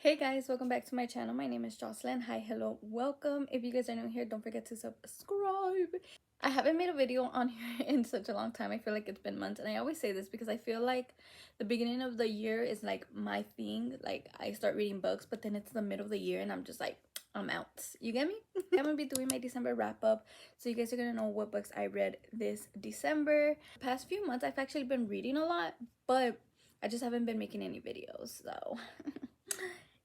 Hey guys, welcome back to my channel. My name is Jocelyn. Hi, hello, welcome. If you guys are new here, don't forget to subscribe. I haven't made a video on here in such a long time. I feel like it's been months, and I always say this because I feel like the beginning of the year is like my thing. Like I start reading books, but then it's the middle of the year and I'm just like, I'm out. You get me? I'm gonna be doing my December wrap up, so you guys are gonna know what books I read this December. The past few months I've actually been reading a lot, but I just haven't been making any videos, so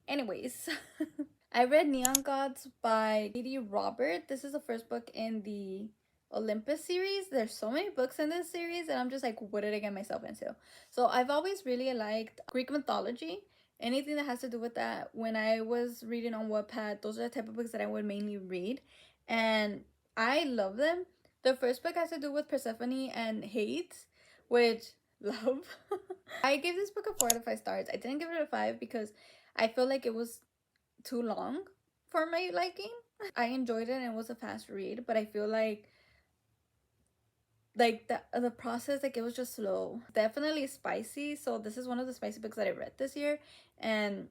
anyways. I read Neon Gods by Katie Robert. This is the first book in the Olympus series. There's so many books in this series and I'm just like, what did I get myself into? So I've always really liked Greek mythology, anything that has to do with that. When I was reading on Wattpad, those are the type of books that I would mainly read, and I love them. The first book has to do with Persephone and Hades, which love. I gave this book a 4 out of 5 stars. I didn't give it a 5 because I feel like it was too long for my liking. I enjoyed it and it was a fast read, but I feel like the process, like, it was just slow. Definitely spicy, so this is one of the spicy books that I read this year, and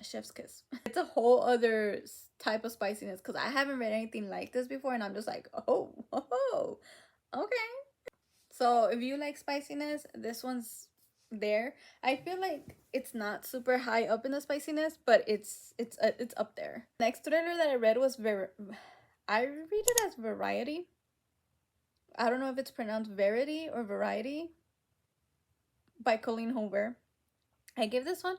chef's kiss. It's a whole other type of spiciness because I haven't read anything like this before, and I'm just like, oh, okay. So if you like spiciness, this one's there. I feel like it's not super high up in the spiciness, but it's up there. Next thriller that I read was I read it as Variety. I don't know if it's pronounced Verity or Variety, by Colleen Hoover. I give this one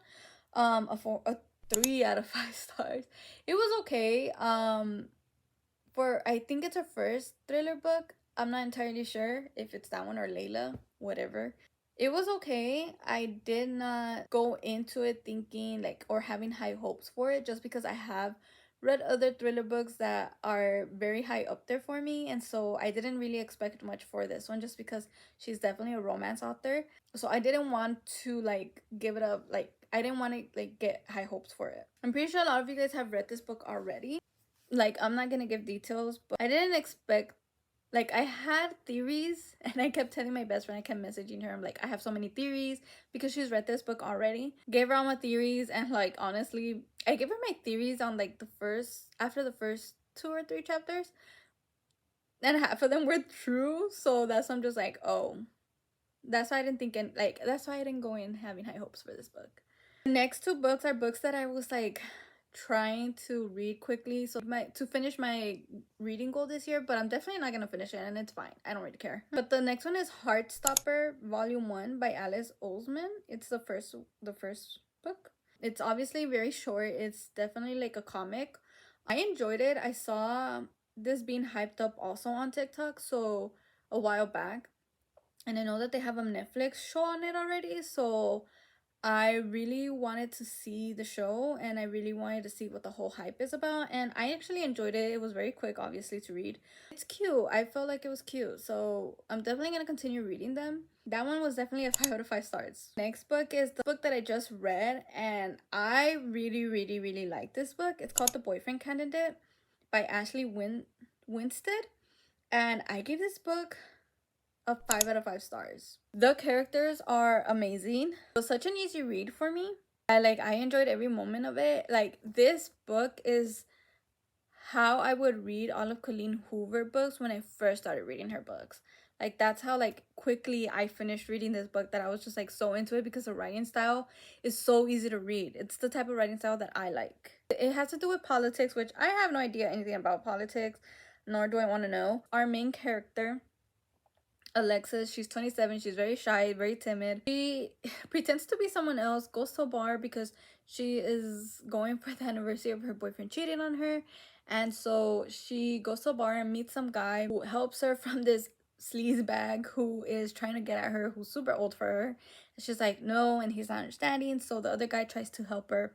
a 3 out of 5 stars. It was okay. For, I think it's her first thriller book. I'm not entirely sure if it's that one or Layla, whatever. It was okay. I did not go into it thinking like, or having high hopes for it, just because I have read other thriller books that are very high up there for me, and so I didn't really expect much for this one, just because she's definitely a romance author. So I didn't want to like give it up, like I didn't want to like get high hopes for it. I'm pretty sure a lot of you guys have read this book already. Like, I'm not gonna give details, but I didn't expect, like, I had theories and I kept telling my best friend, I kept messaging her, I'm like, I have so many theories, because she's read this book already. Gave her all my theories, and like, honestly, I gave her my theories on like after the first 2 or 3 chapters, and half of them were true. So that's why I'm just like, oh, that's why I didn't think, and like, that's why I didn't go in having high hopes for this book. The next 2 books are books that I was like trying to read quickly, so to finish my reading goal this year, but I'm definitely not gonna finish it, and it's fine. I don't really care. But the next one is Heartstopper Volume 1 by Alice Oseman. It's the first book. It's obviously very short. It's definitely like a comic. I enjoyed it. I saw this being hyped up also on TikTok, so a while back, and I know that they have a Netflix show on it already, so I really wanted to see the show, and I really wanted to see what the whole hype is about, and I actually enjoyed it. It was very quick, obviously, to read. It's cute. I felt like it was cute, so I'm definitely gonna continue reading them. That one was definitely a 5 out of 5 stars. Next book is the book that I just read, and I really like this book. It's called The Boyfriend Candidate by Ashley Winstead, and I gave this book a 5 out of 5 stars. The characters are amazing. It was such an easy read for me. I enjoyed every moment of it. Like, this book is how I would read all of Colleen Hoover books when I first started reading her books. Like, that's how like quickly I finished reading this book, that I was just like so into it, because the writing style is so easy to read. It's the type of writing style that I like. It has to do with politics, which I have no idea anything about politics, nor do I want to know. Our main character, Alexis, she's 27. She's very shy, very timid. She pretends to be someone else, goes to a bar because she is going for the anniversary of her boyfriend cheating on her. And so she goes to a bar and meets some guy who helps her from this sleaze bag who is trying to get at her, who's super old for her. And she's like, no, and he's not understanding. So the other guy tries to help her.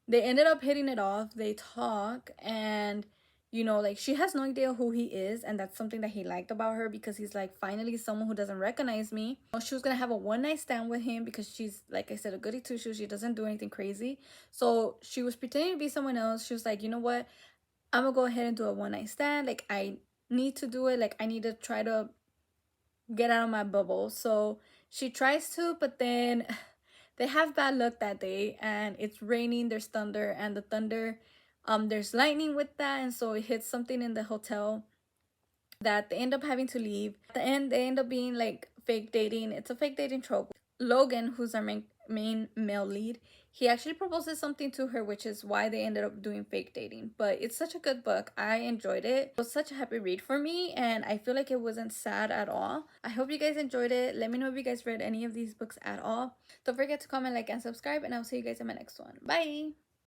They ended up hitting it off. They talk, and you know, like, she has no idea who he is, and that's something that he liked about her, because he's like, finally someone who doesn't recognize me. She was gonna have a one-night stand with him because she's, like I said, a goody two-shoes. She doesn't do anything crazy. So she was pretending to be someone else. She was like, you know what, I'm gonna go ahead and do a one-night stand. Like, I need to do it. Like, I need to try to get out of my bubble. So she tries to, but then they have bad luck that day, and it's raining, there's thunder, and the thunder, there's lightning with that, and so it hits something in the hotel that they end up having to leave. At the end, they end up being like fake dating. It's a fake dating trope. Logan, who's our main male lead, he actually proposes something to her, which is why they ended up doing fake dating. But it's such a good book. I enjoyed it. It was such a happy read for me, and I feel like it wasn't sad at all. I hope you guys enjoyed it. Let me know if you guys read any of these books at all. Don't forget to comment, like, and subscribe, and I'll see you guys in my next one. Bye!